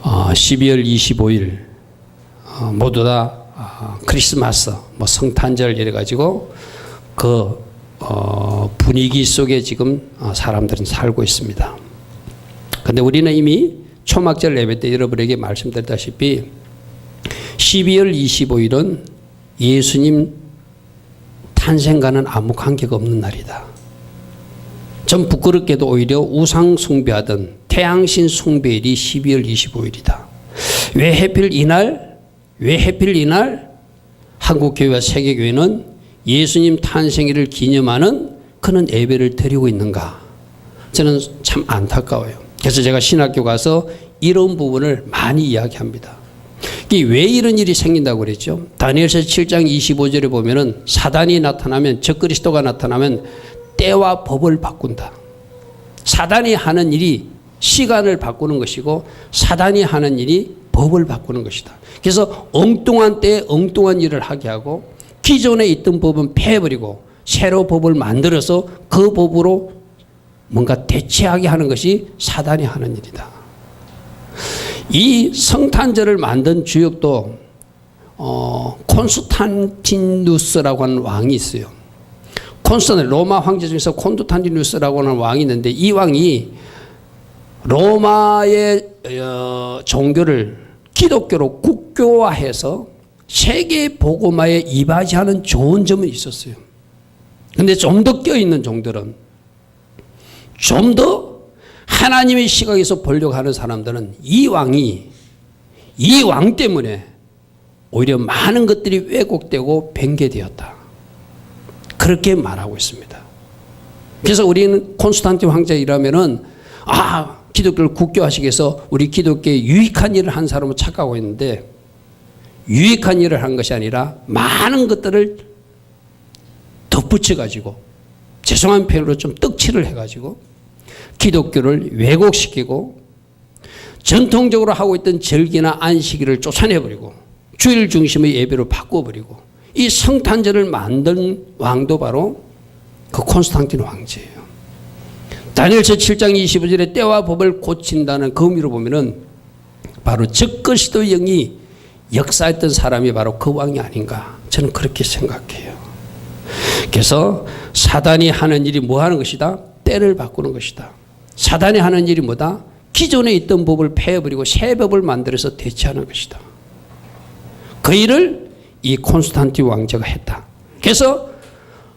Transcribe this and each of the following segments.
12월 25일 모두 다 크리스마스, 성탄절 이래가지고 그 분위기 속에 지금 사람들은 살고 있습니다. 근데 우리는 이미 초막절 예배 때 여러분에게 말씀드렸다시피 12월 25일은 예수님 탄생과는 아무 관계가 없는 날이다. 좀 부끄럽게도 오히려 우상 숭배하던 태양신 숭배일이 12월 25일이다. 왜 하필 이날? 왜 하필 이날? 한국교회와 세계교회는 예수님 탄생일을 기념하는 그런 예배를 드리고 있는가? 저는 참 안타까워요. 그래서 제가 신학교 가서 이런 부분을 많이 이야기합니다. 왜 이런 일이 생긴다고 그랬죠? 다니엘서 7장 25절에 보면은 사단이 나타나면, 적그리스도가 나타나면 때와 법을 바꾼다. 사단이 하는 일이 시간을 바꾸는 것이고 사단이 하는 일이 법을 바꾸는 것이다. 그래서 엉뚱한 때에 엉뚱한 일을 하게 하고 기존에 있던 법은 폐해버리고 새로 법을 만들어서 그 법으로 뭔가 대체하게 하는 것이 사단이 하는 일이다. 이 성탄절을 만든 주역도 콘스탄티누스라고 하는 왕이 있어요. 로마 황제 중에서 콘스탄티누스라고 하는 왕이 있는데 이 왕이 로마의 종교를 기독교로 국교화해서 세계 복음화에 이바지하는 좋은 점은 있었어요. 그런데 좀 더 껴있는 종들은 좀 더 하나님의 시각에서 보려고 하는 사람들은 이 왕 때문에 오히려 많은 것들이 왜곡되고 변개되었다. 그렇게 말하고 있습니다. 그래서 우리는 콘스탄틴 황제이라면은 기독교를 국교화시기 위해서 우리 기독교에 유익한 일을 한 사람은 착각하고 있는데 유익한 일을 한 것이 아니라 많은 것들을 덧붙여가지고 죄송한 표현으로 좀 떡칠을 해가지고 기독교를 왜곡시키고 전통적으로 하고 있던 절기나 안식일을 쫓아내버리고 주일 중심의 예배로 바꿔버리고 이 성탄절을 만든 왕도 바로 그 콘스탄틴 황제예요. 다니엘서 7장 25절에 때와 법을 고친다는 그 의미로 보면은 바로 적그리스도 영이 역사했던 사람이 바로 그 왕이 아닌가 저는 그렇게 생각해요. 그래서 사단이 하는 일이 뭐 하는 것이다? 때를 바꾸는 것이다. 사단이 하는 일이 뭐다? 기존에 있던 법을 폐해버리고 새 법을 만들어서 대체하는 것이다. 그 일을 이 콘스탄틴 왕제가 했다. 그래서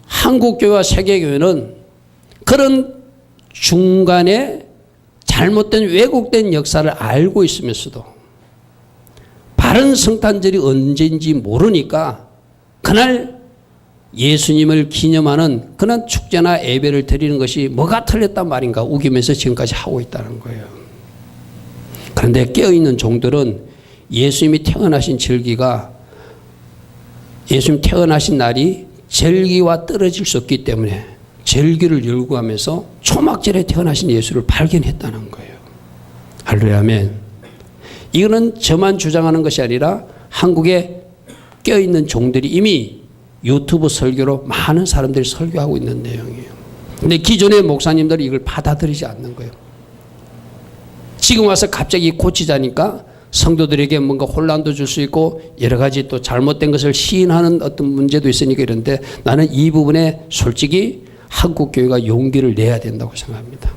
한국교회와 세계교회는 그런 중간에 잘못된 왜곡된 역사를 알고 있으면서도 바른 성탄절이 언제인지 모르니까 그날 예수님을 기념하는 그런 축제나 예배를 드리는 것이 뭐가 틀렸단 말인가 우기면서 지금까지 하고 있다는 거예요. 그런데 깨어있는 종들은 예수님이 태어나신 절기가 예수님 태어나신 날이 절기와 떨어질 수 없기 때문에 절기를 열구하면서 초막절에 태어나신 예수를 발견했다는 거예요. 할렐루야 아멘. 이거는 저만 주장하는 것이 아니라 한국에 껴있는 종들이 이미 유튜브 설교로 많은 사람들이 설교하고 있는 내용이에요. 근데 기존의 목사님들이 이걸 받아들이지 않는 거예요. 지금 와서 갑자기 고치자니까 성도들에게 뭔가 혼란도 줄 수 있고 여러 가지 또 잘못된 것을 시인하는 어떤 문제도 있으니까 이런데 나는 이 부분에 솔직히 한국교회가 용기를 내야 된다고 생각합니다.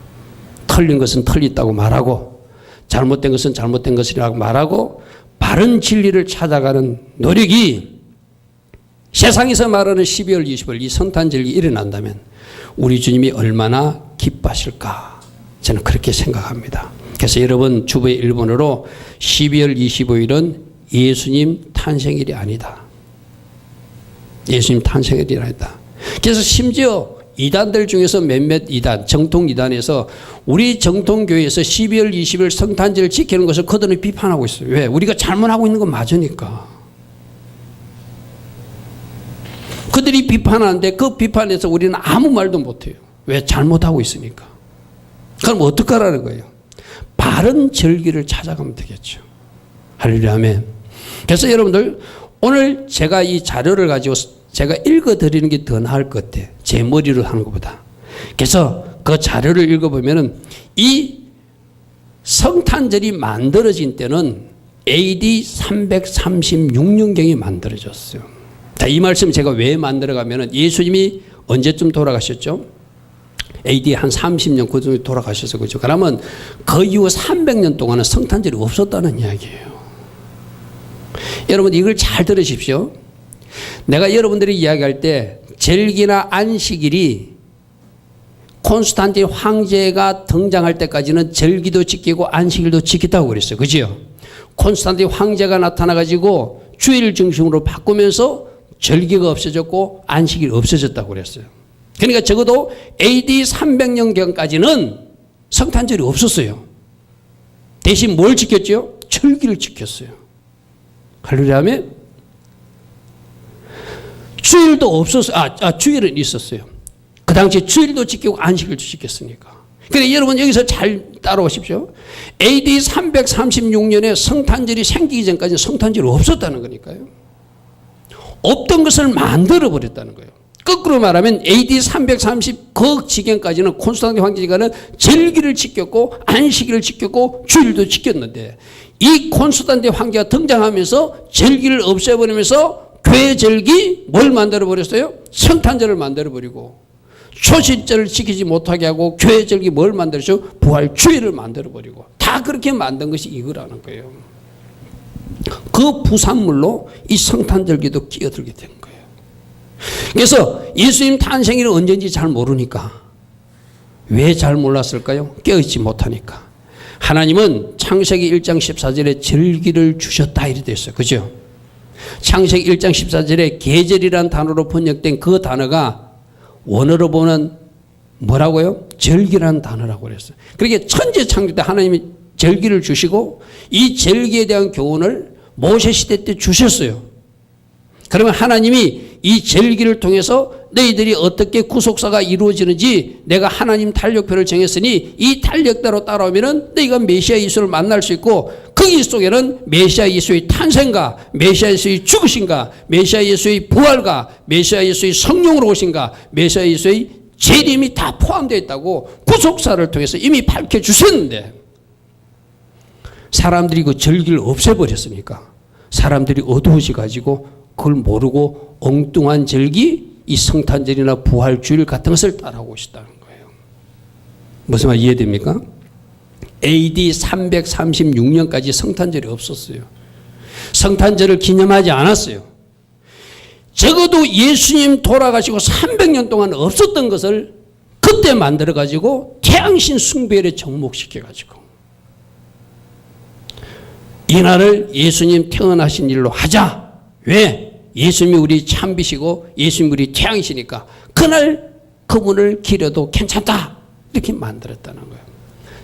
틀린 것은 틀렸다고 말하고 잘못된 것은 잘못된 것이라고 말하고 바른 진리를 찾아가는 노력이 세상에서 말하는 12월 20일 이 성탄절이 일어난다면 우리 주님이 얼마나 기뻐하실까 저는 그렇게 생각합니다. 그래서 여러분 주보의 일본어로 12월 25일은 예수님 탄생일이 아니다. 예수님 탄생일이 아니다. 그래서 심지어 이단들 중에서 몇몇 이단, 정통 이단에서 우리 정통교회에서 12월 20일 성탄절을 지키는 것을 그들은 비판하고 있어요. 왜? 우리가 잘못하고 있는 건 맞으니까. 그들이 비판하는데 그 비판에서 우리는 아무 말도 못해요. 왜? 잘못하고 있으니까. 그럼 어떡하라는 거예요? 바른 절기를 찾아가면 되겠죠. 할렐루야 아멘. 그래서 여러분들 오늘 제가 이 자료를 가지고 제가 읽어드리는 게 더 나을 것 같아요. 제 머리로 하는 것보다. 그래서 그 자료를 읽어보면은 이 성탄절이 만들어진 때는 AD 336년경에 만들어졌어요. 자, 이 말씀 제가 왜 만들어가면은 예수님이 언제쯤 돌아가셨죠? AD 한 30년 그 정도 돌아가셔서 그죠. 그러면 그 이후 300년 동안은 성탄절이 없었다는 이야기예요. 여러분 이걸 잘 들으십시오. 내가 여러분들이 이야기할 때 절기나 안식일이 콘스탄틴 황제가 등장할 때까지는 절기도 지키고 안식일도 지켰다고 그랬어요. 그죠? 콘스탄틴 황제가 나타나가지고 주일 중심으로 바꾸면서 절기가 없어졌고 안식일이 없어졌다고 그랬어요. 그러니까 적어도 AD 300년경까지는 성탄절이 없었어요. 대신 뭘 지켰죠? 절기를 지켰어요. 할렐루야. 주일도 없었어요. 주일은 있었어요. 그 당시에 주일도 지키고 안식일도 지켰으니까. 그런데 여러분 여기서 잘 따라오십시오. AD 336년에 성탄절이 생기기 전까지는 성탄절이 없었다는 거니까요. 없던 것을 만들어 버렸다는 거예요. 거꾸로 말하면 AD 330 그 지경까지는 콘스탄틴 황제가는 절기를 지켰고 안식일을 지켰고 주일도 지켰는데 이 콘스탄틴 황제가 등장하면서 절기를 없애버리면서 교회 절기 뭘 만들어 버렸어요? 성탄절을 만들어 버리고 초신절을 지키지 못하게 하고 교회 절기 뭘 만들었죠? 부활주일을 만들어 버리고 다 그렇게 만든 것이 이거라는 거예요. 그 부산물로 이 성탄절기도 끼어들게 된 거예요. 그래서 예수님 탄생일은 언제인지 잘 모르니까 왜 잘 몰랐을까요? 깨어있지 못하니까. 하나님은 창세기 1장 14절에 절기를 주셨다 이렇게 됐어요. 그죠? 창세기 1장 14절에 계절이라는 단어로 번역된 그 단어가 원어로 보면 뭐라고요? 절기라는 단어라고 그랬어요. 그러니까 천지 창조 때 하나님이 절기를 주시고 이 절기에 대한 교훈을 모세 시대 때 주셨어요. 그러면 하나님이 이 절기를 통해서 너희들이 어떻게 구속사가 이루어지는지 내가 하나님 달력표를 정했으니 이 달력대로 따라오면은 너희가 메시아 예수를 만날 수 있고 거기 속에는 메시아 예수의 탄생과 메시아 예수의 죽으신가 메시아 예수의 부활과 메시아 예수의 성령으로 오신가 메시아 예수의 재림이 다 포함되어 있다고 구속사를 통해서 이미 밝혀주셨는데 사람들이 그 절기를 없애버렸으니까 사람들이 어두워져 가지고 그걸 모르고 엉뚱한 절기 이 성탄절이나 부활주일 같은 것을 따라오고 있다는 거예요. 무슨 말 이해됩니까? AD 336년까지 성탄절이 없었어요. 성탄절을 기념하지 않았어요. 적어도 예수님 돌아가시고 300년 동안 없었던 것을 그때 만들어가지고 태양신 숭배에 접목시켜가지고 이날을 예수님 태어나신 일로 하자. 왜? 예수님이 우리 참비시고 예수님이 우리 태양이시니까 그날 그분을 기려도 괜찮다. 이렇게 만들었다는 거예요.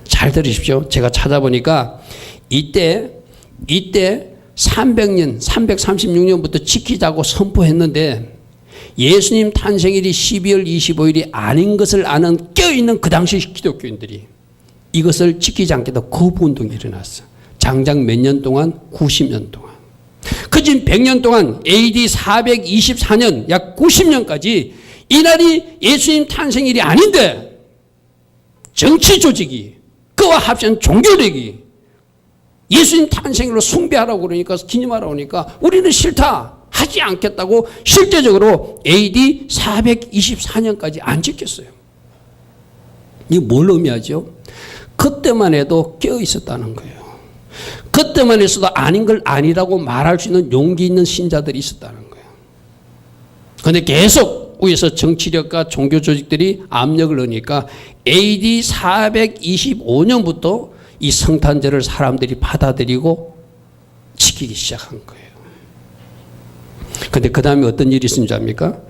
잘 들으십시오. 제가 찾아보니까 이때 300년, 336년부터 지키자고 선포했는데 예수님 탄생일이 12월 25일이 아닌 것을 아는 껴있는 그 당시 기독교인들이 이것을 지키지 않겠다고 거부운동이 일어났어요. 장작 몇 년 동안? 90년 동안. 그진 100년 동안 AD 424년 약 90년까지 이날이 예수님 탄생일이 아닌데 정치 조직이 그와 합친 종교력이 예수님 탄생일로 숭배하라고 그러니까 기념하라고 그러니까 우리는 싫다 하지 않겠다고 실제적으로 AD 424년까지 안 지켰어요. 이게 뭘 의미하죠? 그때만 해도 깨어 있었다는 거예요. 그때만 했어도 아닌 걸 아니라고 말할 수 있는 용기 있는 신자들이 있었다는 거예요. 그런데 계속 위에서 정치력과 종교 조직들이 압력을 넣으니까 AD 425년부터 이 성탄절을 사람들이 받아들이고 지키기 시작한 거예요. 그런데 그 다음에 어떤 일이 있는지 압니까?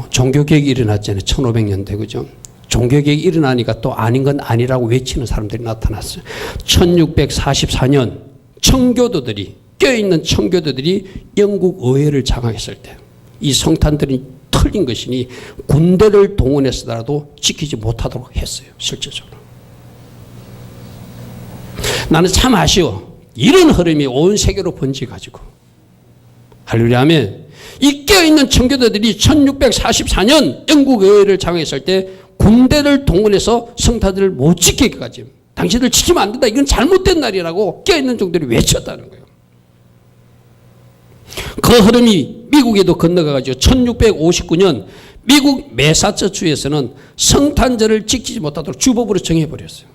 종교개혁이 일어났잖아요. 1500년대 그죠? 종교개혁이 일어나니까 또 아닌 건 아니라고 외치는 사람들이 나타났어요. 1644년 청교도들이 껴있는 청교도들이 영국 의회를 장악했을 때 이 성탄들이 틀린 것이니 군대를 동원해서라도 지키지 못하도록 했어요. 실제적으로. 나는 참 아쉬워. 이런 흐름이 온 세계로 번져가지고 할렐루야 하면 이 껴있는 청교도들이 1644년 영국 의회를 장악했을 때 군대를 동원해서 성탄들을 못 지키기까지 당신들 지키면 안 된다. 이건 잘못된 날이라고 깨어있는 종들이 외쳤다는 거예요. 그 흐름이 미국에도 건너가가지고 1659년 미국 매사추세츠에서는 성탄절을 지키지 못하도록 주법으로 정해버렸어요.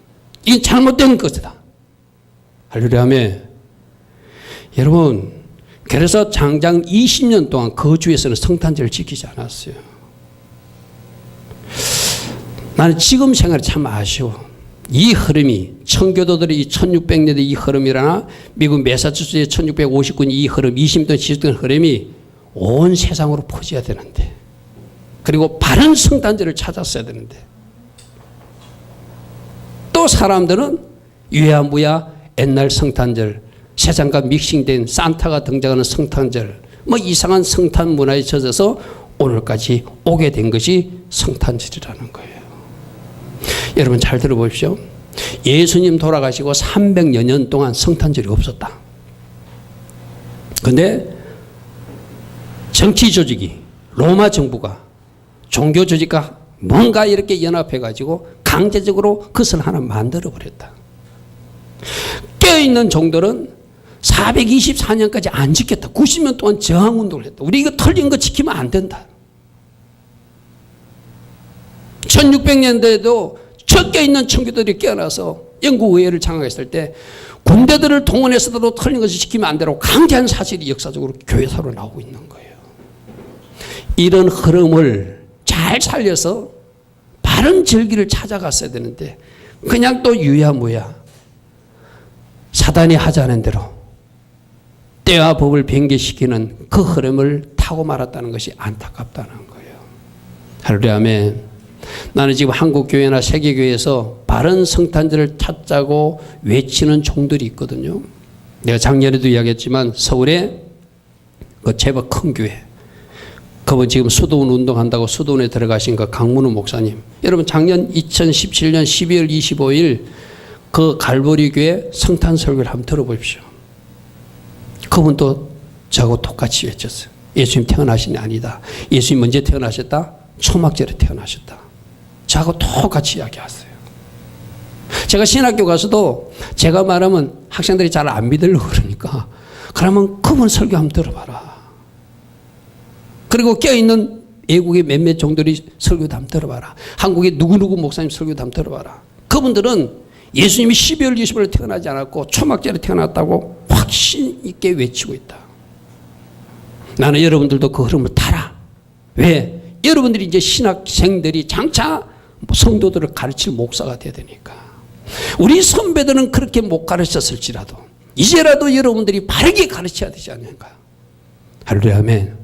이건 잘못된 것이다. 할렐루야. 여러분, 그래서 장장 20년 동안 그 주에서는 성탄절을 지키지 않았어요. 나는 지금 생활이 참 아쉬워. 이 흐름이 청교도들의 이 1600년대 이 흐름이라나 미국 매사추세츠의 1659년 이 흐름, 20년 지속된 흐름이 온 세상으로 퍼져야 되는데, 그리고 바른 성탄절을 찾았어야 되는데, 또 사람들은 유야무야 옛날 성탄절, 세상과 믹싱된 산타가 등장하는 성탄절, 뭐 이상한 성탄 문화에 젖어서 오늘까지 오게 된 것이 성탄절이라는 거예요. 여러분 잘 들어보십시오. 예수님 돌아가시고 300여 년 동안 성탄절이 없었다. 그런데 정치 조직이, 로마 정부가, 종교 조직과 뭔가 이렇게 연합해가지고 강제적으로 그것을 하나 만들어버렸다. 깨어있는 종들은 424년까지 안 지켰다. 90년 동안 저항운동을 했다. 우리 이거 틀린 거 지키면 안 된다. 1600년대에도 첫 깨어있는 청교도들이 깨어나서 영국 의회를 장악했을 때 군대들을 동원해서도 틀린 것을 지키면 안 되라고 강제한 사실이 역사적으로 교회사로 나오고 있는 거예요. 이런 흐름을 잘 살려서 바른 절기를 찾아갔어야 되는데 그냥 또 유야무야 사단이 하자는 대로 때와 법을 변개시키는 그 흐름을 타고 말았다는 것이 안타깝다는 거예요. 할렐루야. 나는 지금 한국교회나 세계교회에서 바른 성탄절을 찾자고 외치는 종들이 있거든요. 내가 작년에도 이야기했지만 서울에 그 제법 큰 교회, 그분 지금 수도원 운동한다고 수도원에 들어가신 그 강문우 목사님, 여러분 작년 2017년 12월 25일 그 갈보리 교회 성탄 설교를 한번 들어보십시오. 그분도 저하고 똑같이 외쳤어요. 예수님 태어나신 게 아니다. 예수님 언제 태어나셨다? 초막절에 태어나셨다. 저하고 똑같이 이야기하세요. 제가 신학교 가서도 제가 말하면 학생들이 잘 안 믿으려고 그러니까 그러면 그분 설교 한번 들어봐라. 그리고 껴있는 외국의 몇몇 종들이 설교도 한번 들어봐라. 한국의 누구누구 목사님 설교도 한번 들어봐라. 그분들은 예수님이 12월 25일에 태어나지 않았고 초막절에 태어났다고 확신 있게 외치고 있다. 나는 여러분들도 그 흐름을 타라. 왜? 여러분들이 이제 신학생들이 장차 성도들을 가르칠 목사가 돼야 되니까. 우리 선배들은 그렇게 못 가르쳤을지라도 이제라도 여러분들이 바르게 가르쳐야 되지 않는가. 할렐루야. 아멘.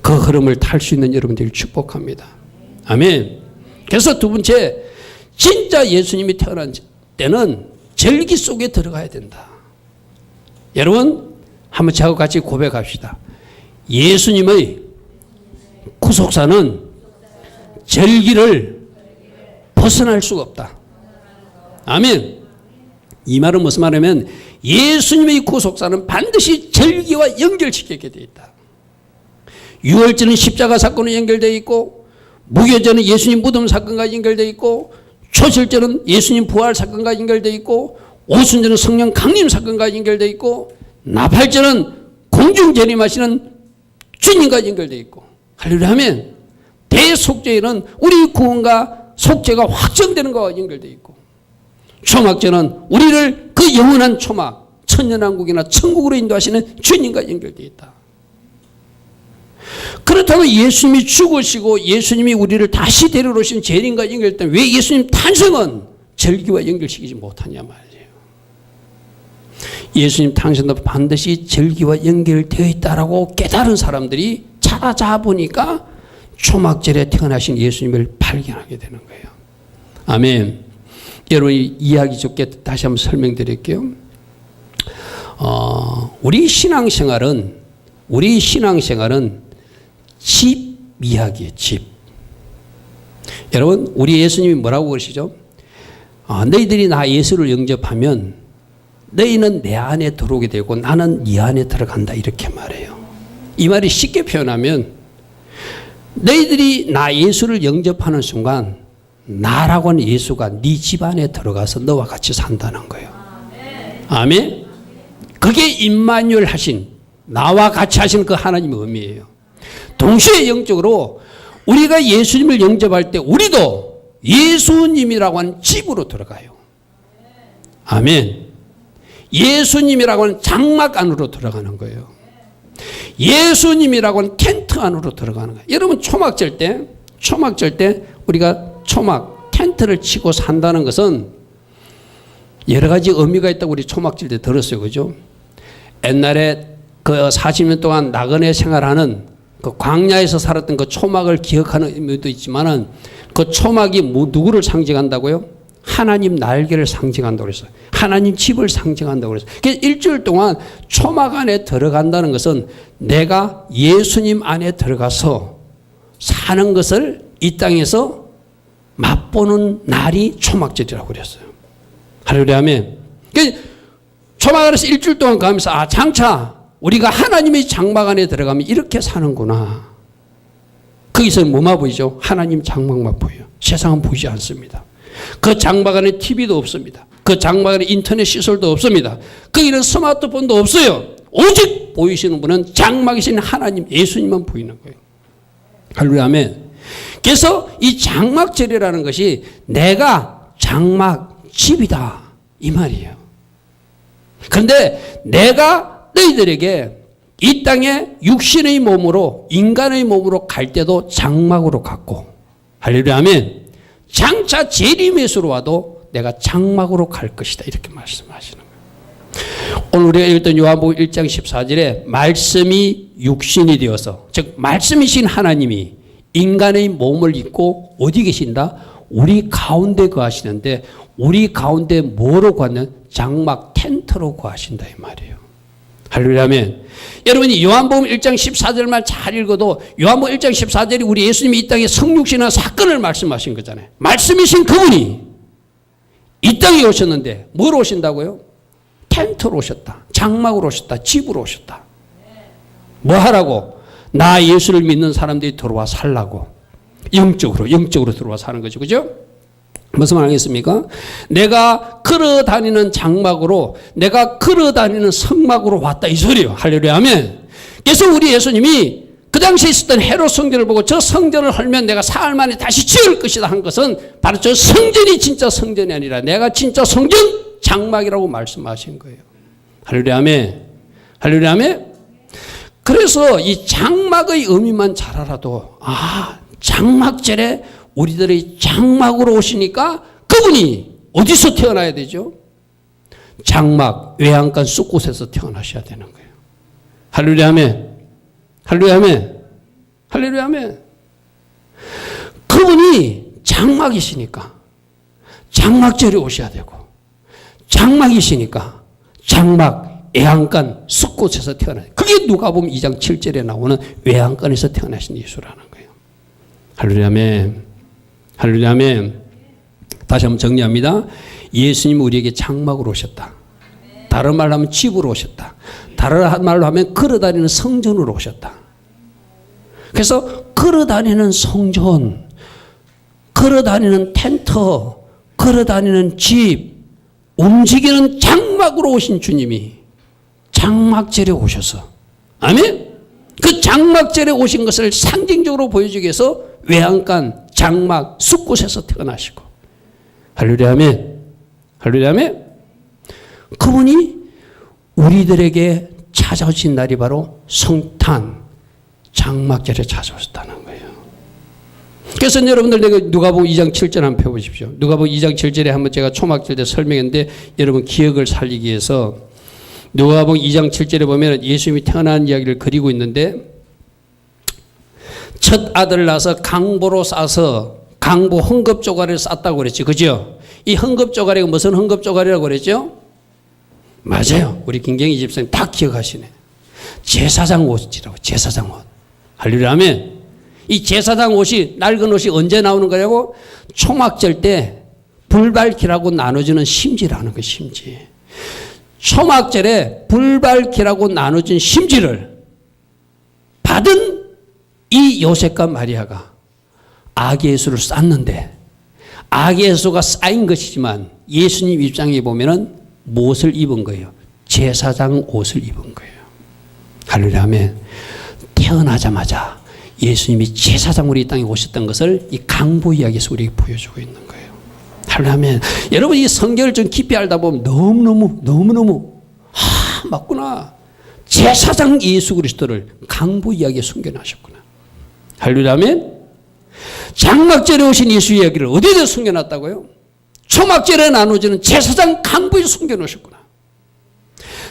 그 흐름을 탈 수 있는 여러분들을 축복합니다. 아멘. 그래서 두 번째, 진짜 예수님이 태어난 때는 절기 속에 들어가야 된다. 여러분 한번 저하고 같이 고백합시다. 예수님의 구속사는 절기를 벗어날 수가 없다. 아멘. 이 말은 무슨 말이냐면 예수님의 구속사는 반드시 절기와 연결시키게 되어 있다. 유월절은 십자가 사건과 연결되어 있고, 무교절은 예수님 무덤 사건과 연결되어 있고, 초실절은 예수님 부활 사건과 연결되어 있고, 오순절은 성령 강림 사건과 연결되어 있고, 나팔절은 공중 재림하시는 주님과 연결되어 있고, 할렐루야 하면 대속죄일은 우리 구원과 속죄가 확정되는 것과 연결되어 있고, 초막절은 우리를 그 영원한 초막, 천년왕국이나 천국으로 인도하시는 주님과 연결되어 있다. 그렇다면 예수님이 죽으시고 예수님이 우리를 다시 데려오신 재림과 연결된 왜 예수님 탄생은 절기와 연결시키지 못하냐 말이에요. 예수님 탄생도 반드시 절기와 연결되어 있다라고 깨달은 사람들이 찾아보니까 초막절에 태어나신 예수님을 발견하게 되는 거예요. 아멘. 여러분 이야기 좋게 다시 한번 설명드릴게요. 우리 신앙생활은 집 이야기예요. 집. 여러분 우리 예수님이 뭐라고 그러시죠? 너희들이 나 예수를 영접하면 너희는 내 안에 들어오게 되고 나는 네 안에 들어간다 이렇게 말해요. 이 말이 쉽게 표현하면 너희들이 나 예수를 영접하는 순간 나라고 하는 예수가 네 집안에 들어가서 너와 같이 산다는 거예요. 아멘. 그게 임마누엘 하신, 나와 같이 하신 그 하나님의 의미예요. 동시에 영적으로 우리가 예수님을 영접할 때 우리도 예수님이라고 하는 집으로 들어가요. 아멘. 예수님이라고 하는 장막 안으로 들어가는 거예요. 예수님이라고 하는 텐트 안으로 들어가는 거예요. 여러분 초막 절 때 우리가 초막 텐트를 치고 산다는 것은 여러 가지 의미가 있다고 우리 초막 질 때 들었어요. 그죠? 옛날에 그 40년 동안 나그네 생활하는 그 광야에서 살았던 그 초막을 기억하는 의미도 있지만은 그 초막이 누구를 상징한다고요? 하나님 날개를 상징한다고 그랬어요. 하나님 집을 상징한다고 그랬어요. 그래서 일주일 동안 초막 안에 들어간다는 것은 내가 예수님 안에 들어가서 사는 것을 이 땅에서 맛보는 날이 초막절이라고 그랬어요. 할렐루야 아멘. 초막 안에서 일주일 동안 가면서 장차 우리가 하나님의 장막 안에 들어가면 이렇게 사는구나. 거기서 뭐만 보이죠? 하나님 장막만 보여요. 세상은 보이지 않습니다. 그 장막 안에 TV도 없습니다. 그 장막 안에 인터넷 시설도 없습니다. 거기는 스마트폰도 없어요. 오직 보이시는 분은 장막이신 하나님 예수님만 보이는 거예요. 할렐루야 아멘. 그래서 이 장막절이라는 것이 내가 장막 집이다 이 말이에요. 그런데 내가 너희들에게 이 땅에 육신의 몸으로 인간의 몸으로 갈 때도 장막으로 갔고 할렐루야 아멘. 장차 재림에서로 와도 내가 장막으로 갈 것이다 이렇게 말씀하시는 거예요. 오늘 우리가 읽었던 요한복음 1장 14절에 말씀이 육신이 되어서 즉 말씀이신 하나님이 인간의 몸을 입고 어디 계신다? 우리 가운데 거하시는데 우리 가운데 뭐로 거하냐? 장막 텐트로 거하신다 이 말이에요. 할렐루야 아멘. 여러분이 요한복음 1장 14절만 잘 읽어도 요한복음 1장 14절이 우리 예수님이 이 땅에 성육신한 사건을 말씀하신 거잖아요. 말씀이신 그분이 이 땅에 오셨는데 뭐로 오신다고요? 텐트로 오셨다. 장막으로 오셨다. 집으로 오셨다. 뭐 하라고? 나 예수를 믿는 사람들이 들어와 살라고. 영적으로 들어와 사는 거죠. 그죠? 무슨 말 하겠습니까? 내가 걸어다니는 장막으로 내가 걸어다니는 성막으로 왔다 이 소리예요. 할렐루야 아멘. 그래서 우리 예수님이 그 당시에 있었던 헤롯 성전을 보고 저 성전을 헐면 내가 사흘 만에 다시 지을 것이다 한 것은 바로 저 성전이 진짜 성전이 아니라 내가 진짜 성전 장막이라고 말씀하신 거예요. 할렐루야 아멘. 할렐루야 아멘. 그래서 이 장막의 의미만 잘 알아도 장막절에 우리들의 장막으로 오시니까 그분이 어디서 태어나야 되죠? 장막, 외양간 숲곳에서 태어나셔야 되는 거예요. 할렐루야 아멘. 할렐루야 아멘. 할렐루야 아멘. 그분이 장막이시니까 장막절에 오셔야 되고 장막이시니까 장막, 외양간 숲곳에서 태어나요. 그게 누가복음 2장 7절에 나오는 외양간에서 태어나신 예수라는 거예요. 할렐루야 아멘. 할렐루야 아멘. 다시 한번 정리합니다. 예수님은 우리에게 장막으로 오셨다. 다른 말로 하면 집으로 오셨다. 다른 말로 하면 걸어다니는 성전으로 오셨다. 그래서 걸어다니는 성전, 걸어다니는 텐트, 걸어다니는 집, 움직이는 장막으로 오신 주님이 장막절에 오셔서 아멘? 그 장막절에 오신 것을 상징적으로 보여주기 위해서 외양간, 장막, 숲곳에서 태어나시고 할렐루야 아멘. 할렐루야 아멘. 그분이 우리들에게 찾아오신 날이 바로 성탄 장막절에 찾아오셨다는 거예요. 그래서 여러분들 내가 누가복음 2장 7절 한번 펴보십시오. 누가복음 2장 7절에 한번 제가 초막절 때 설명했는데 여러분 기억을 살리기 위해서 누가복음 2장 7절에 보면 예수님이 태어난 이야기를 그리고 있는데 첫 아들을 낳아서 강보로 싸서 강보 헝겊조가리를 쌌다고 그랬죠. 그죠? 이 헝겊조가리가 무슨 헝겊조가리라고 그랬죠? 맞아요. 우리 김경희 집사님 다 기억하시네. 제사장 옷이라고. 제사장 옷. 할렐루야 아멘. 이 제사장 옷이 낡은 옷이 언제 나오는 거냐고? 초막절 때 불 밝히라고 나눠주는 심지라는 거 심지. 초막절에 불 밝히라고 나눠준 심지를 받은 이 요셉과 마리아가 아기 예수를 쌌는데 악의 수가 쌓인 것이지만 예수님 입장에 보면은 무엇을 입은 거예요? 제사장 옷을 입은 거예요. 할렐루야. 아멘. 태어나자마자 예수님이 제사장으로 이 땅에 오셨던 것을 이 강보 이야기에서 우리에게 보여주고 있는 거예요. 할렐루야. 아멘. 여러분 이 성경을 좀 깊이 알다 보면 너무너무 맞구나. 제사장 예수 그리스도를 강보 이야기에 숨겨놨었구나. 할렐루야. 아멘. 장막절에 오신 예수 이야기를 어디에 숨겨놨다고요? 초막절에 나눠지는 제사장 강보에 숨겨놓으셨구나.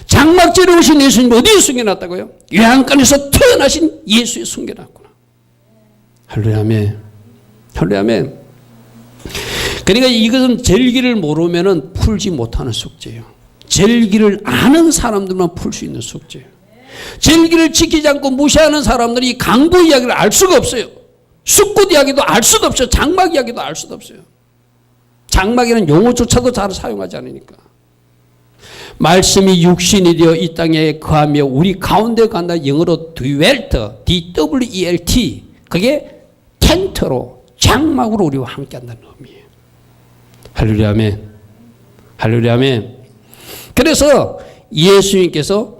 장막절에 오신 예수님 어디에 숨겨놨다고요? 요한간에서 태어나신 예수에 숨겨놨구나. 할렐루야. 아멘. 할렐루야. 아멘. 그러니까 이것은 절기를 모르면 풀지 못하는 숙제예요. 절기를 아는 사람들만 풀 수 있는 숙제예요. 절기를 지키지 않고 무시하는 사람들이 강보 이야기를 알 수가 없어요. 숫꽃 이야기도 알 수도 없어요. 장막 이야기도 알 수도 없어요. 장막이라는 용어조차도 잘 사용하지 않으니까. 말씀이 육신이 되어 이 땅에 거하며 우리 가운데 간다. 영어로 dwelt, D-W-E-L-T. 그게 텐트로 장막으로 우리와 함께 한다는 의미예요. 할렐루야. 아멘. 할렐루야. 아멘. 그래서 예수님께서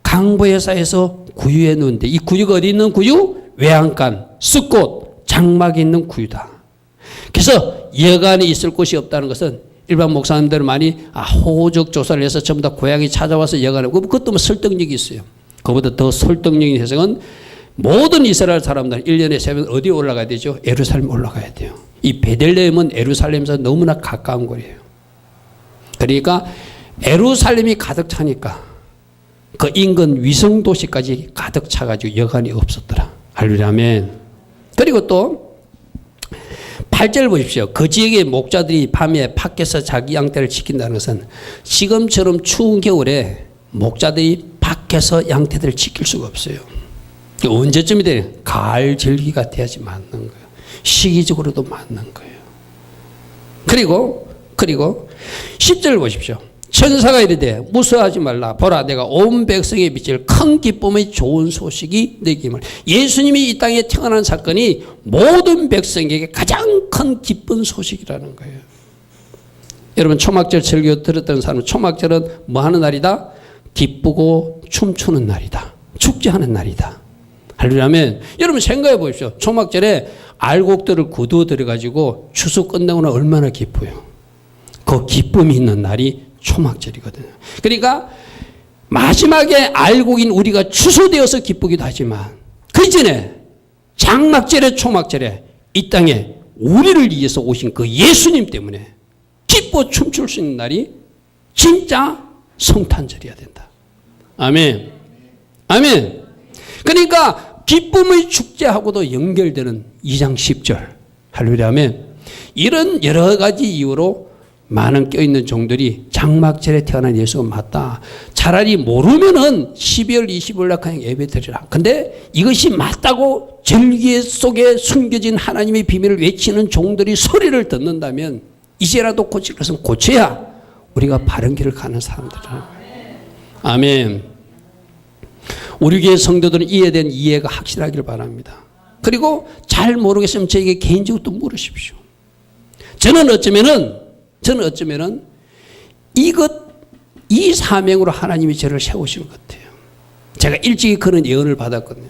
강보회사에서 구유해 놓은데 이 구유가 어디 있는 구유? 외양간, 숫꽃, 장막에 있는 구유다. 그래서 여간에 있을 곳이 없다는 것은 일반 목사님들은 많이 호적 조사를 해서 전부 다 고향에 찾아와서 여간에, 그것도 뭐 설득력이 있어요. 그보다 더 설득력인 해석은 모든 이스라엘 사람들은 1년에 3번 어디에 올라가야 되죠? 예루살렘 올라가야 돼요. 이 베들레헴은 예루살렘에서 너무나 가까운 거리예요. 그러니까 예루살렘이 가득 차니까 그 인근 위성 도시까지 가득 차가지고 여간이 없었더라. 할렐루야. 아멘. 그리고 또 8절 보십시오. 그 지역의 목자들이 밤에 밖에서 자기 양떼를 지킨다는 것은 지금처럼 추운 겨울에 목자들이 밖에서 양떼들을 지킬 수가 없어요. 언제쯤이 되냐? 가을 절기가 돼야지 맞는 거예요. 시기적으로도 맞는 거예요. 그리고 10절 보십시오. 천사가 이르되 무서워하지 말라. 보라 내가 온 백성에 비칠 큰 기쁨의 좋은 소식이 내게 임을. 예수님이 이 땅에 태어난 사건이 모든 백성에게 가장 큰 기쁜 소식이라는 거예요. 여러분 초막절 설교 들었던 사람은 초막절은 뭐 하는 날이다? 기쁘고 춤추는 날이다. 축제하는 날이다. 할렐루야. 아멘. 여러분 생각해 보십시오. 초막절에 알곡들을 거두어 들여가지고 추수 끝나고는 얼마나 기뻐요. 그 기쁨이 있는 날이 초막절이거든요. 그러니까 마지막에 알곡인 우리가 추수되어서 기쁘기도 하지만 그 이전에 장막절에 초막절에 이 땅에 우리를 위해서 오신 그 예수님 때문에 기뻐 춤출 수 있는 날이 진짜 성탄절이어야 된다. 아멘. 아멘. 그러니까 기쁨의 축제하고도 연결되는 2장 10절. 할렐루야. 아멘. 이런 여러 가지 이유로 많은 껴있는 종들이 장막절에 태어난 예수가 맞다. 차라리 모르면은 12월 25일 날 그냥 예배 드리라. 근데 이것이 맞다고 절기 속에 숨겨진 하나님의 비밀을 외치는 종들이 소리를 듣는다면 이제라도 고칠 것은 고쳐야 우리가 바른 길을 가는 사람들이라. 아멘. 우리 교회 성도들은 이에 대한 이해가 확실하기를 바랍니다. 그리고 잘 모르겠으면 저에게 개인적으로 또 물으십시오. 저는 어쩌면은 이 사명으로 하나님이 저를 세우시는 것 같아요. 제가 일찍이 그런 예언을 받았거든요.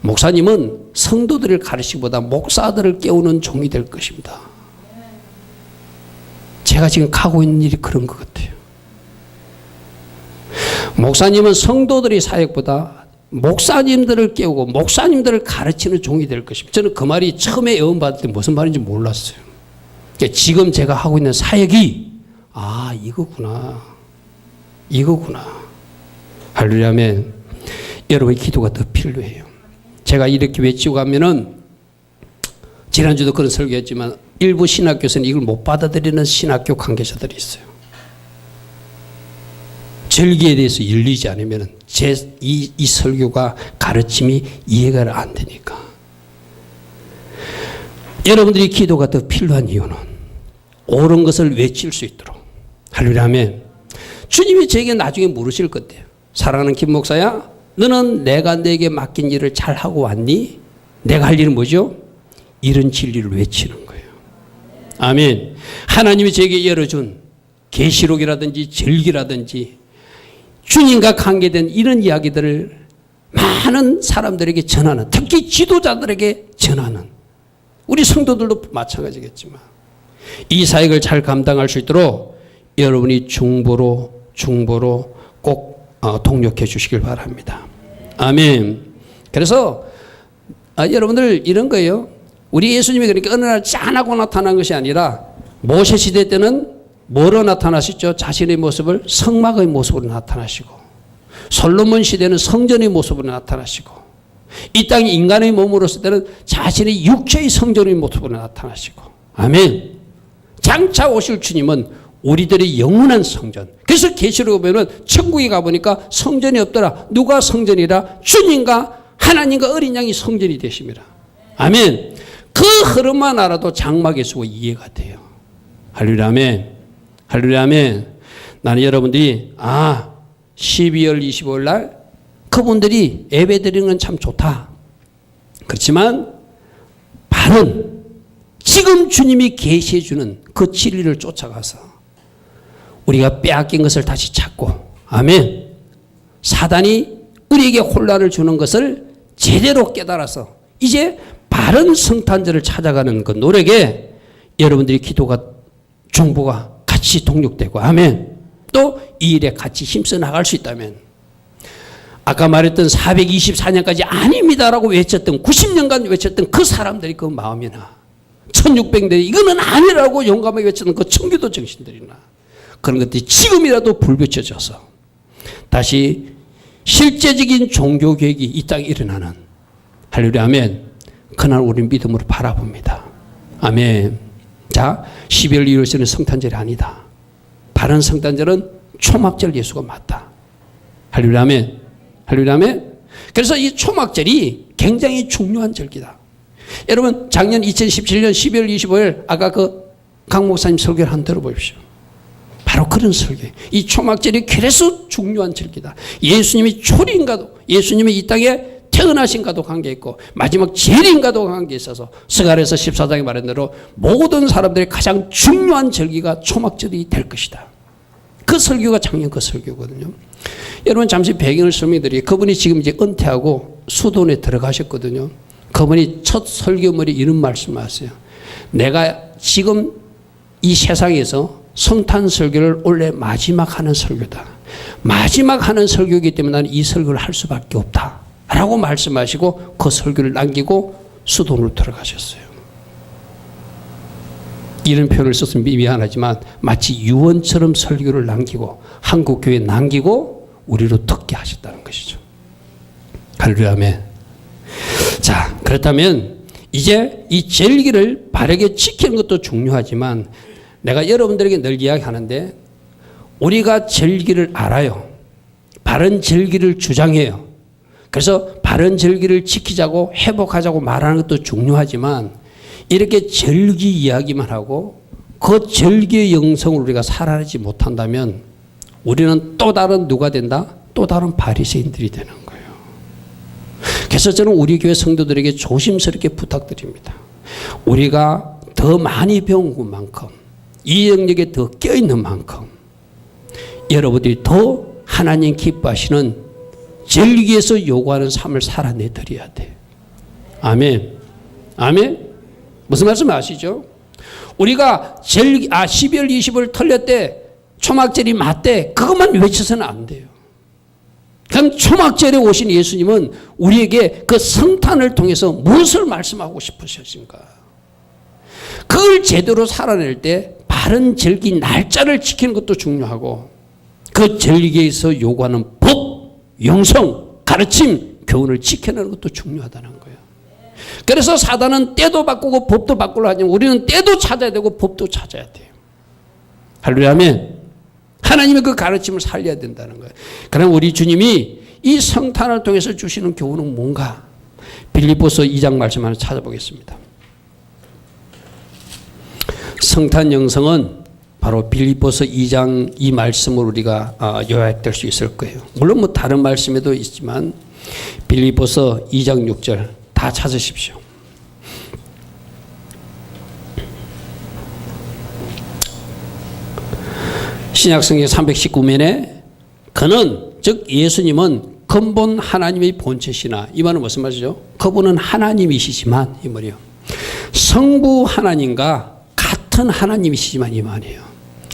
목사님은 성도들을 가르치기보다 목사들을 깨우는 종이 될 것입니다. 제가 지금 가고 있는 일이 그런 것 같아요. 목사님은 성도들의 사역보다 목사님들을 깨우고 목사님들을 가르치는 종이 될 것입니다. 저는 그 말이 처음에 예언 받을 때 무슨 말인지 몰랐어요. 지금 제가 하고 있는 사역이 이거구나. 할렐루야. 아멘. 여러분의 기도가 더 필요해요. 제가 이렇게 외치고 가면은 지난주도 그런 설교했지만 일부 신학교에서는 이걸 못 받아들이는 신학교 관계자들이 있어요. 절기에 대해서 열리지 않으면 이 설교가 가르침이 이해가 안 되니까. 여러분들이 기도가 더 필요한 이유는 옳은 것을 외칠 수 있도록. 할렐루야. 아멘. 주님이 저에게 나중에 물으실 건데요. 사랑하는 김 목사야, 너는 내가 내게 맡긴 일을 잘하고 왔니? 내가 할 일은 뭐죠? 이런 진리를 외치는 거예요. 아멘. 하나님이 저에게 열어준 계시록이라든지 절기라든지 주님과 관계된 이런 이야기들을 많은 사람들에게 전하는, 특히 지도자들에게 전하는, 우리 성도들도 마찬가지겠지만 이 사역을 잘 감당할 수 있도록 여러분이 중보로 꼭 동력해 주시길 바랍니다. 아멘. 그래서 여러분들 이런 거예요. 우리 예수님이 그러니까 어느 날 짠하고 나타난 것이 아니라 모세 시대 때는 뭐로 나타나셨죠? 자신의 모습을 성막의 모습으로 나타나시고, 솔로몬 시대는 성전의 모습으로 나타나시고, 이 땅 인간의 몸으로 쓸 때는 자신의 육체의 성전의 모습으로 나타나시고, 아멘. 장차 오실 주님은 우리들의 영원한 성전. 그래서 계시록에 보면 천국에 가보니까 성전이 없더라. 누가 성전이라? 주님과 하나님과 어린 양이 성전이 되십니다. 아멘. 그 흐름만 알아도 장막에서 이해가 돼요. 할렐루야, 아멘. 할렐루야, 아멘. 나는 여러분들이 12월 25일 날 그분들이 예배 드리는 건 참 좋다. 그렇지만 바른 지금 주님이 계시해 주는 그 진리를 쫓아가서 우리가 빼앗긴 것을 다시 찾고, 아멘. 사단이 우리에게 혼란을 주는 것을 제대로 깨달아서 이제 바른 성탄절을 찾아가는 그 노력에 여러분들이 기도가, 중보가 같이 동력되고, 아멘. 또 이 일에 같이 힘써 나갈 수 있다면, 아까 말했던 424년까지 아닙니다라고 외쳤던, 90년간 외쳤던 그 사람들이 그 마음이나 1600년 이거는 아니라고 용감하게 외쳤던 그 청교도 정신들이나 그런 것들이 지금이라도 불붙여져서 다시 실제적인 종교 개혁이 이 땅에 일어나는, 할렐루야, 아멘. 그날 우리는 믿음으로 바라봅니다. 아멘. 자, 12월 2일에는 성탄절이 아니다. 바른 성탄절은 초막절 예수가 맞다. 할렐루야, 아멘. 할렐루야, 아멘. 그래서 이 초막절이 굉장히 중요한 절기다. 여러분, 작년 2017년 12월 25일 아까 그 강 목사님 설교를 한번 들어보십시오. 바로 그런 설교. 이 초막절이 그래서 중요한 절기다. 예수님이 초림과도, 예수님이 이 땅에 태어나신과도 관계있고 마지막 재림과도 관계있어서 스가랴서 14장에 말한 대로 모든 사람들의 가장 중요한 절기가 초막절이 될 것이다. 그 설교가 작년 그 설교거든요. 여러분, 잠시 배경을 설명드리게, 그분이 지금 이제 은퇴하고 수도원에 들어가셨거든요. 그분이 첫 설교물에 이런 말씀을 하세요. 내가 지금 이 세상에서 성탄 설교를 원래 마지막 하는 설교다. 마지막 하는 설교이기 때문에 나는 이 설교를 할 수밖에 없다 라고 말씀하시고 그 설교를 남기고 수도원으로 들어가셨어요. 이런 표현을 썼으면 미안하지만 마치 유언처럼 설교를 남기고 한국교회에 남기고 우리로 듣게 하셨다는 것이죠. 할렐루야, 아멘. 자, 그렇다면 이제 이 절기를 바르게 지키는 것도 중요하지만 내가 여러분들에게 늘 이야기하는데 우리가 절기를 알아요. 바른 절기를 주장해요. 그래서 바른 절기를 지키자고 회복하자고 말하는 것도 중요하지만 이렇게 절기 이야기만 하고 그 절기의 영성을 우리가 살아내지 못한다면 우리는 또 다른 누가 된다? 또 다른 바리새인들이 되는 거예요. 그래서 저는 우리 교회 성도들에게 조심스럽게 부탁드립니다. 우리가 더 많이 배운 것만큼 이 영역에 더 껴있는 만큼 여러분들이 더 하나님 기뻐하시는 절기에서 요구하는 삶을 살아내드려야 돼. 아멘. 아멘. 무슨 말씀 아시죠? 우리가 12월 20일 틀렸대, 초막절이 맞대, 그것만 외쳐서는 안 돼요. 그럼 초막절에 오신 예수님은 우리에게 그 성탄을 통해서 무엇을 말씀하고 싶으셨습니까? 그걸 제대로 살아낼 때 바른 절기 날짜를 지키는 것도 중요하고 그 절기에서 요구하는 법, 영성, 가르침, 교훈을 지켜내는 것도 중요하다는 거예요. 그래서 사단은 때도 바꾸고 법도 바꾸려 하지만 우리는 때도 찾아야 되고 법도 찾아야 돼요. 할렐루야, 아멘. 하나님의 그 가르침을 살려야 된다는 거예요. 그럼 우리 주님이 이 성탄을 통해서 주시는 교훈은 뭔가? 빌립보서 2장 말씀 하나 찾아보겠습니다. 성탄 영성은 바로 빌립보서 2장 이 말씀으로 우리가 요약될 수 있을 거예요. 물론 뭐 다른 말씀에도 있지만 빌립보서 2장 6절 다 찾으십시오. 신약성경 319면에 그는 즉 예수님은 근본 하나님의 본체시나, 이 말은 무슨 말이죠? 그분은 하나님이시지만, 이 말이요, 성부 하나님과 같은 하나님이시지만, 이 말이에요.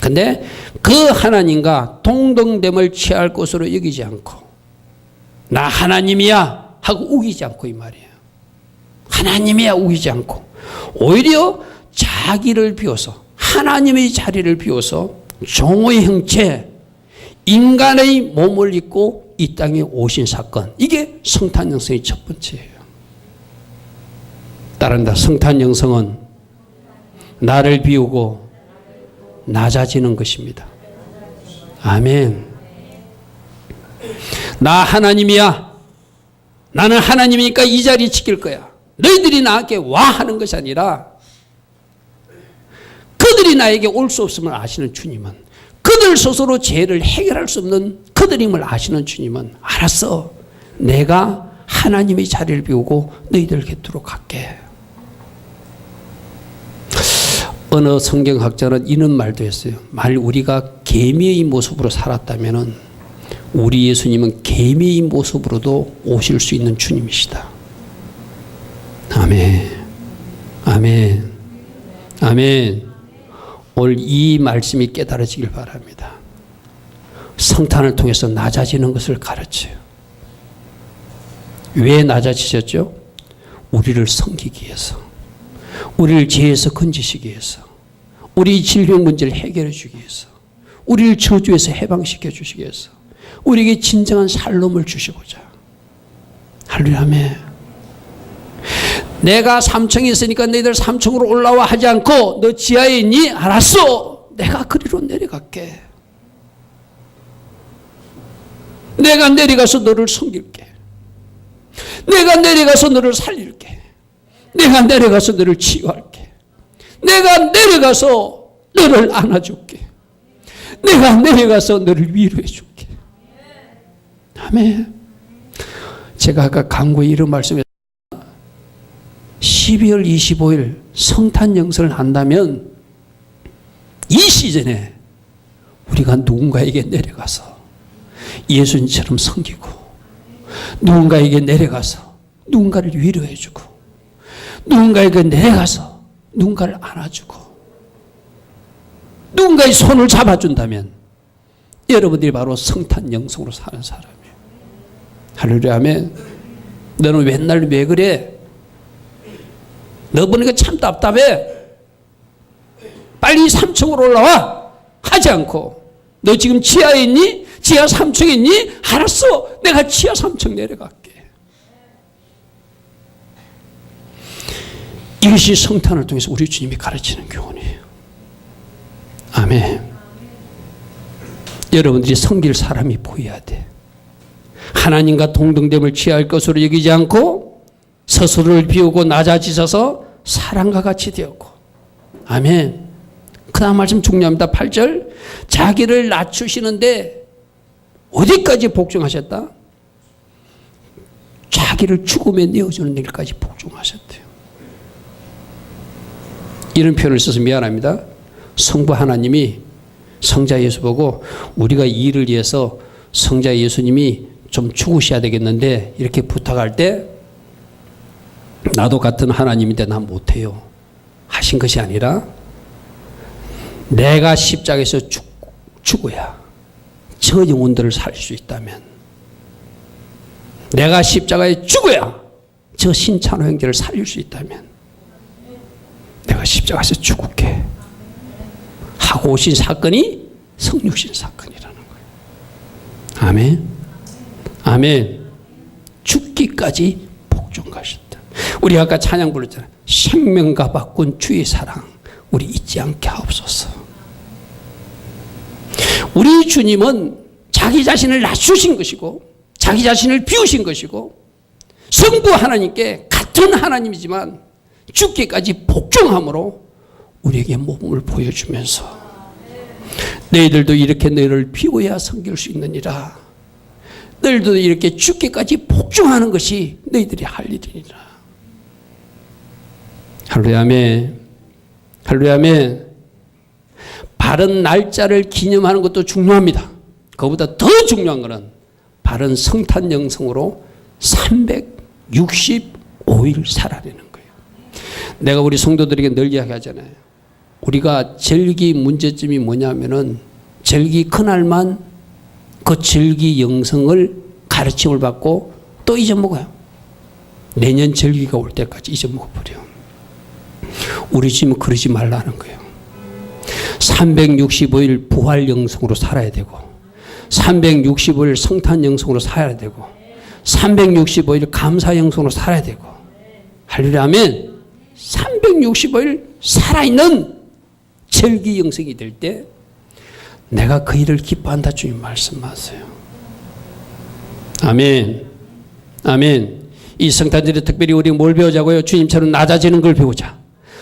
근데 그 하나님과 동등됨을 취할 것으로 여기지 않고 나 하나님이야 하고 우기지 않고, 이 말이에요. 하나님이야 우기지 않고 오히려 자기를 비워서 하나님의 자리를 비워서 종의 형체, 인간의 몸을 입고 이 땅에 오신 사건, 이게 성탄 영성의 첫 번째예요. 따른다. 성탄 영성은 나를 비우고 낮아지는 것입니다. 아멘. 나 하나님이야. 나는 하나님이니까 이 자리 지킬 거야. 너희들이 나에게 와 하는 것이 아니라 그들이 나에게 올 수 없음을 아시는 주님은, 그들 스스로 죄를 해결할 수 없는 그들임을 아시는 주님은, 알았어, 내가 하나님의 자리를 비우고 너희들 곁으로 갈게. 어느 성경학자는 이런 말도 했어요. 만일 우리가 개미의 모습으로 살았다면 우리 예수님은 개미의 모습으로도 오실 수 있는 주님이시다. 아멘. 아멘. 아멘. 오늘 이 말씀이 깨달아지길 바랍니다. 성탄을 통해서 낮아지는 것을 가르쳐요. 왜 낮아지셨죠? 우리를 섬기기 위해서, 우리를 죄에서 건지시기 위해서, 우리 질병 문제를 해결해 주기 위해서, 우리를 저주에서 해방시켜 주시기 위해서, 우리에게 진정한 살롬을 주시고자. 할렐루야. 아멘. 내가 3층에 있으니까 너희들 3층으로 올라와 하지 않고 너 지하에 있니? 알았어. 내가 그리로 내려갈게. 내가 내려가서 너를 섬길게. 내가 내려가서 너를 살릴게. 내가 내려가서 너를 치유할게. 내가 내려가서 너를 안아줄게. 내가 내려가서 너를 위로해줄게. 아멘. 제가 아까 강구에 이런 말씀에 12월 25일 성탄 영성을 한다면 이 시즌에 우리가 누군가에게 내려가서 예수님처럼 섬기고, 누군가에게 내려가서 누군가를 위로해주고, 누군가에게 내려가서 누군가를 안아주고, 누군가의 손을 잡아준다면 여러분들이 바로 성탄 영성으로 사는 사람이에요. 할렐루야. 아멘. 너는 맨날 왜 그래? 너 보니까 참 답답해. 빨리 3층으로 올라와 하지 않고, 너 지금 지하에 있니? 지하 3층에 있니? 알았어, 내가 지하 3층 내려갈게. 이것이 성탄을 통해서 우리 주님이 가르치는 교훈이에요. 아멘. 여러분들이 섬길 사람이 보여야 돼. 하나님과 동등됨을 취할 것으로 여기지 않고 스스로를 비우고 낮아지셔서 사랑과 같이 되었고. 아멘. 그 다음 말씀 중요합니다. 8절. 자기를 낮추시는데 어디까지 복종하셨다? 자기를 죽음에 내어주는 일까지 복종하셨대요. 이런 표현을 써서 미안합니다. 성부 하나님이 성자 예수 보고 우리가 이 일을 위해서 성자 예수님이 좀 죽으셔야 되겠는데 이렇게 부탁할 때 나도 같은 하나님인데 난 못해요 하신 것이 아니라, 내가 십자가에서 죽어야 저 영혼들을 살릴 수 있다면, 내가 십자가에 죽어야 저 신찬호 형제를 살릴 수 있다면 내가 십자가에서 죽을게 하고 오신 사건이 성육신 사건이라는 거예요. 아멘. 아멘. 죽기까지 복종하셨다. 우리 아까 찬양 불렀잖아요. 생명과 바꾼 주의 사랑 우리 잊지 않게 하옵소서. 우리 주님은 자기 자신을 낮추신 것이고 자기 자신을 비우신 것이고 성부 하나님께 같은 하나님이지만 죽기까지 복종함으로 우리에게 모범을 보여주면서 너희들도 이렇게 너희를 비워야 섬길 수 있느니라. 너희들도 이렇게 죽기까지 복종하는 것이 너희들이 할 일이니라. 할렐루야. 아멘. 할렐루야. 아멘. 바른 날짜를 기념하는 것도 중요합니다. 그보다 더 중요한 것은 바른 성탄 영성으로 365일 살아내는 거예요. 내가 우리 성도들에게 늘 이야기하잖아요. 우리가 절기 문제점이 뭐냐면은 절기 그날만 그 절기 영성을 가르침을 받고 또 잊어먹어요. 내년 절기가 올 때까지 잊어먹어버려요. 우리 집은 그러지 말라는 거예요. 365일 부활 영성으로 살아야 되고 365일 성탄 영성으로 살아야 되고 365일 감사 영성으로 살아야 되고 할렐루야 아멘. 365일 살아있는 절기 영성이 될 때 내가 그 일을 기뻐한다 주님 말씀하세요. 아멘. 아멘. 이 성탄절에 특별히 우리 뭘 배우자고요? 주님처럼 낮아지는 걸 배우자.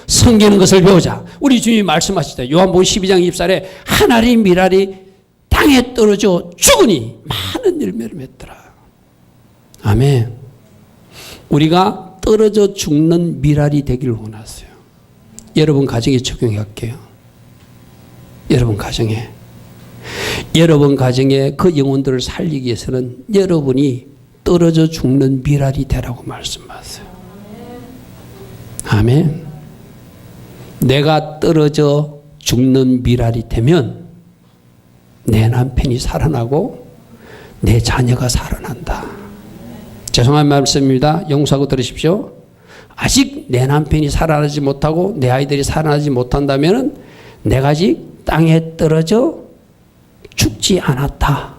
섬기는 것을 배우자. 우리 주님이 말씀하시다. 요한복음 12장 24절에 한 알이 밀알이 땅에 떨어져 죽으니 많은 열매를 맺더라. 아멘. 우리가 떨어져 죽는 밀알이 되기를 원하세요. 여러분 가정에 적용해 갈게요. 여러분 가정에 그 영혼들을 살리기 위해서는 여러분이 떨어져 죽는 밀알이 되라고 말씀하세요. 아멘. 내가 떨어져 죽는 밀알이 되면 내 남편이 살아나고 내 자녀가 살아난다. 죄송한 말씀입니다. 용서하고 들으십시오. 아직 내 남편이 살아나지 못하고 내 아이들이 살아나지 못한다면 내가 아직 땅에 떨어져 죽지 않았다.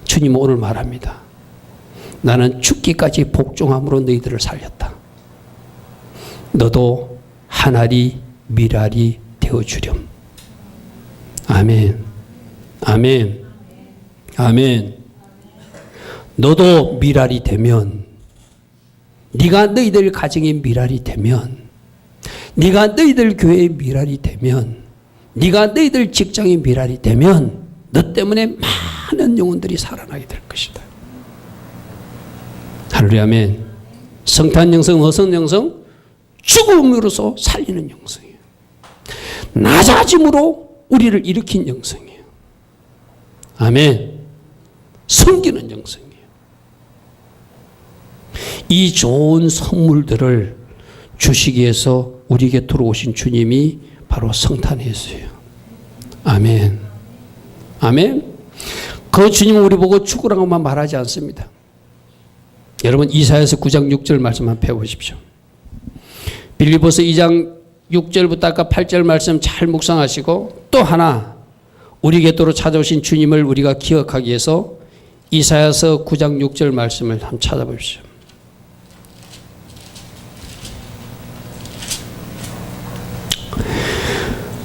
주님은 오늘 말합니다. 나는 죽기까지 복종함으로 너희들을 살렸다. 너도 한 알이 밀알이 되어주렴. 아멘. 아멘. 아멘. 너도 밀알이 되면, 네가 너희들 가정의 밀알이 되면, 네가 너희들 교회의 밀알이 되면, 네가 너희들 직장의 밀알이 되면 너 때문에 많은 영혼들이 살아나게 될 것이다. 할렐루야 아멘. 성탄 영성, 어선 영성, 죽음으로서 살리는 영성이에요. 낮아짐으로 우리를 일으킨 영성이에요. 아멘. 섬기는 영성이에요. 이 좋은 선물들을 주시기 위해서 우리에게 들어오신 주님이 바로 성탄 예수예요. 아멘. 아멘. 그 주님은 우리 보고 죽으라고만 말하지 않습니다. 여러분 이사야서 9장 6절 말씀 한번 펴보십시오. 빌립보서 2장 6절부터 아까 8절 말씀 잘 묵상하시고 또 하나 우리 곁으로 찾아오신 주님을 우리가 기억하기 위해서 이사야서 9장 6절 말씀을 한번 찾아보십시오.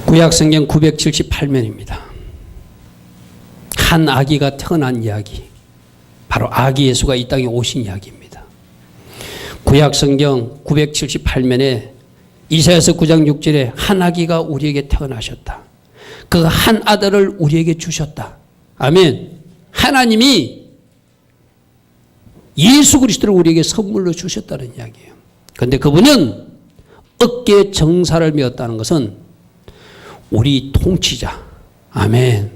구약성경 978면입니다. 한 아기가 태어난 이야기, 바로 아기 예수가 이 땅에 오신 이야기입니다. 구약성경 978면에 이사야서 9장 6절에 한 아기가 우리에게 태어나셨다. 그 한 아들을 우리에게 주셨다. 아멘. 하나님이 예수 그리스도를 우리에게 선물로 주셨다는 이야기예요. 그런데 그분은 어깨에 정사를 메었다는 것은 우리 통치자, 아멘,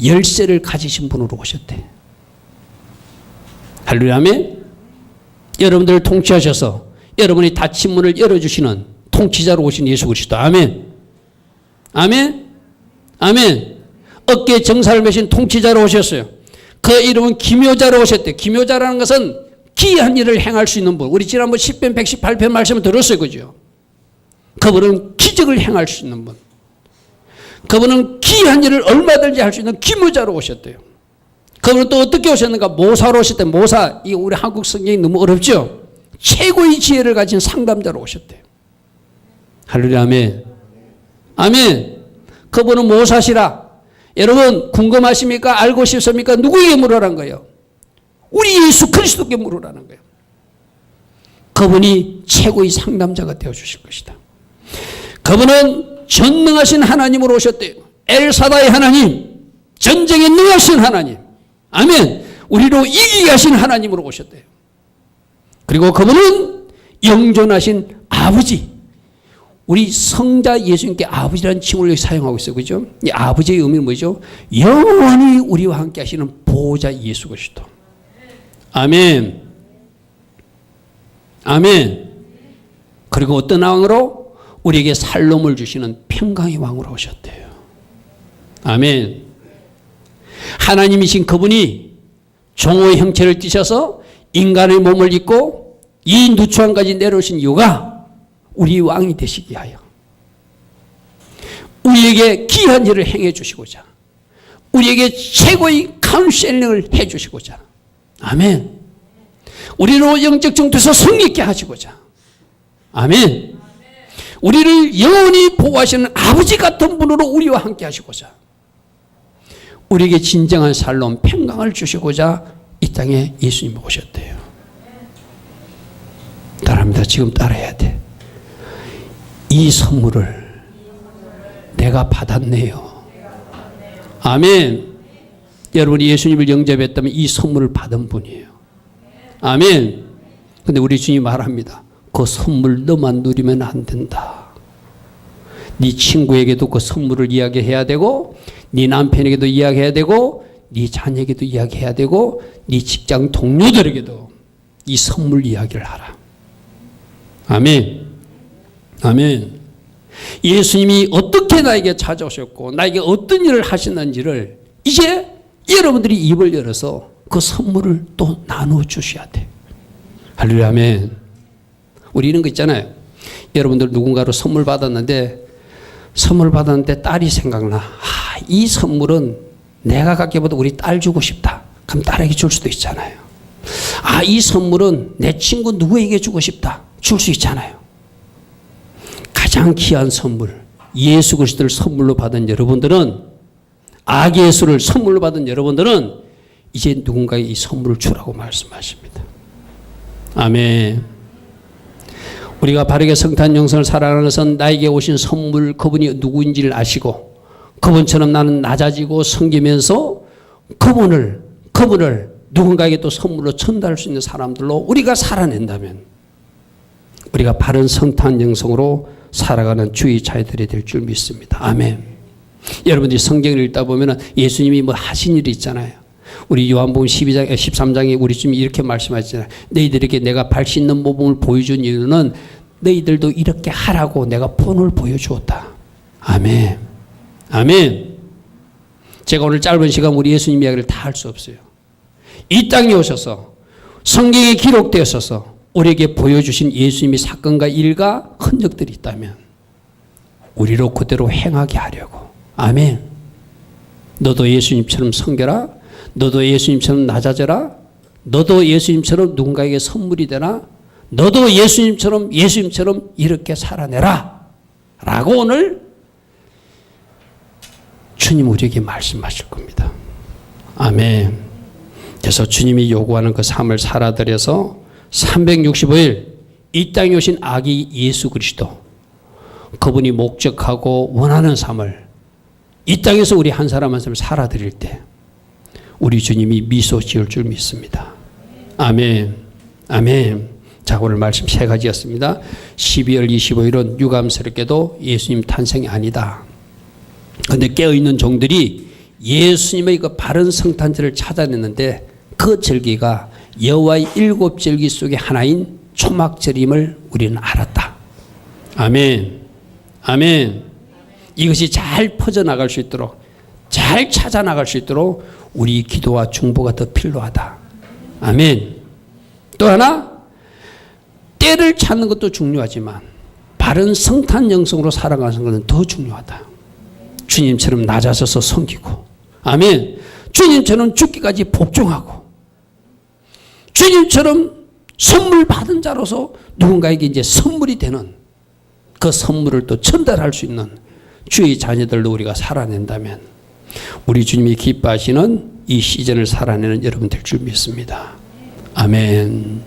열쇠를 가지신 분으로 오셨대. 할렐루야, 아멘. 여러분들을 통치하셔서 여러분이 닫힌 문을 열어주시는 통치자로 오신 예수 그리스도, 아멘. 아멘. 아멘. 어깨에 정사를 메신 통치자로 오셨어요. 그 이름은 기묘자로 오셨대. 기묘자라는 것은 기이한 일을 행할 수 있는 분. 우리 지난번 10편 118편 말씀을 들었어요. 그죠? 그분은 기적을 행할 수 있는 분. 그분은 기이한 일을 얼마든지 할 수 있는 기묘자로 오셨대요. 그분은 또 어떻게 오셨는가? 모사로 오셨대요. 모사. 이 우리 한국 성경이 너무 어렵죠? 최고의 지혜를 가진 상담자로 오셨대요. 할렐루야, 아멘. 아멘. 그분은 모사시라. 여러분 궁금하십니까? 알고 싶습니까? 누구에게 물으라는 거예요? 우리 예수 그리스도께 물으라는 거예요. 그분이 최고의 상담자가 되어주실 것이다. 그분은 전능하신 하나님으로 오셨대요. 엘사다의 하나님, 전쟁에 능하신 하나님, 아멘. 우리로 이기게 하신 하나님으로 오셨대요. 그리고 그분은 영존하신 아버지, 우리 성자 예수님께 아버지라는 칭호를 사용하고 있어요. 그죠? 이 아버지의 의미는 뭐죠? 영원히 우리와 함께 하시는 보호자 예수 그리스도. 아멘. 아멘. 그리고 어떤 왕으로? 우리에게 살롬을 주시는 평강의 왕으로 오셨대요. 아멘. 하나님이신 그분이 종의 형체를 띠셔서 인간의 몸을 입고 이 누추함까지 내려오신 이유가 우리 왕이 되시기 위하여, 우리에게 귀한 일을 행해 주시고자, 우리에게 최고의 카운셀링을 해 주시고자, 아멘. 우리로 영적 정도에서 성리 있게 하시고자, 아멘. 우리를 영원히 보호하시는 아버지 같은 분으로 우리와 함께 하시고자, 우리에게 진정한 살롬 평강을 주시고자 이 땅에 예수님이 오셨대요. 따라합니다. 지금 따라해야 돼. 이 선물을 내가 받았네요. 아멘. 여러분이 예수님을 영접했다면 이 선물을 받은 분이에요. 아멘. 근데 우리 주님이 말합니다. 그 선물 너만 누리면 안 된다. 네 친구에게도 그 선물을 이야기해야 되고, 네 남편에게도 이야기해야 되고, 네 자녀에게도 이야기해야 되고, 네 직장 동료들에게도 이 선물 이야기를 하라. 아멘. 아멘. 예수님이 어떻게 나에게 찾아오셨고 나에게 어떤 일을 하시는지를 이제 여러분들이 입을 열어서 그 선물을 또 나누어 주셔야 돼. 할렐루야. 아멘. 우리 이런 거 있잖아요. 여러분들 누군가로 선물 받았는데 딸이 생각나. 이 선물은 내가 갖기보다 우리 딸 주고 싶다. 그럼 딸에게 줄 수도 있잖아요. 이 선물은 내 친구 누구에게 주고 싶다. 줄 수 있잖아요. 가장 귀한 선물, 예수 그리스도를 선물로 받은 여러분들은, 아기 예수를 선물로 받은 여러분들은 이제 누군가에 이 선물을 주라고 말씀하십니다. 아멘. 우리가 바르게 성탄 영성을 살아가는 것은 나에게 오신 선물, 그분이 누구인지를 아시고 그분처럼 나는 낮아지고 섬기면서 그분을 누군가에게 또 선물로 전달할 수 있는 사람들로 우리가 살아낸다면 우리가 바른 성탄 영성으로 살아가는 주의 자녀들이 될 줄 믿습니다. 아멘. 여러분들이 성경을 읽다 보면 예수님이 뭐 하신 일이 있잖아요. 우리 요한복음 13장에 우리 주님이 이렇게 말씀하시잖아요. 너희들에게 내가 발 씻는 모범을 보여준 이유는 너희들도 이렇게 하라고 내가 본을 보여주었다. 아멘. 아멘. 제가 오늘 짧은 시간 우리 예수님 이야기를 다 할 수 없어요. 이 땅에 오셔서 성경에 기록되어 있어서 우리에게 보여주신 예수님의 사건과 일과 흔적들이 있다면 우리로 그대로 행하게 하려고. 아멘. 너도 예수님처럼 섬겨라. 너도 예수님처럼 낮아져라. 너도 예수님처럼 누군가에게 선물이 되나. 너도 예수님처럼 이렇게 살아내라. 라고 오늘 주님 우리에게 말씀하실 겁니다. 아멘. 그래서 주님이 요구하는 그 삶을 살아들여서 365일 이 땅에 오신 아기 예수 그리스도, 그분이 목적하고 원하는 삶을 이 땅에서 우리 한 사람 한 사람 살아드릴 때 우리 주님이 미소 지을 줄 믿습니다. 아멘. 아멘. 자, 오늘 말씀 세 가지였습니다. 12월 25일은 유감스럽게도 예수님 탄생이 아니다. 그런데 깨어있는 종들이 예수님의 그 바른 성탄절을 찾아냈는데 그 절기가 여호와의 7절기 속의 하나인 초막절임을 우리는 알았다. 아멘. 아멘. 이것이 잘 퍼져나갈 수 있도록, 잘 찾아나갈 수 있도록 우리 기도와 중보가 더 필요하다. 아멘. 또 하나, 때를 찾는 것도 중요하지만 바른 성탄 영성으로 살아가는 것은 더 중요하다. 주님처럼 낮아져서 섬기고, 아멘. 주님처럼 죽기까지 복종하고, 주님처럼 선물 받은 자로서 누군가에게 이제 선물이 되는 그 선물을 또 전달할 수 있는 주의 자녀들로 우리가 살아낸다면 우리 주님이 기뻐하시는 이 시즌을 살아내는 여러분 될 줄 믿습니다. 아멘.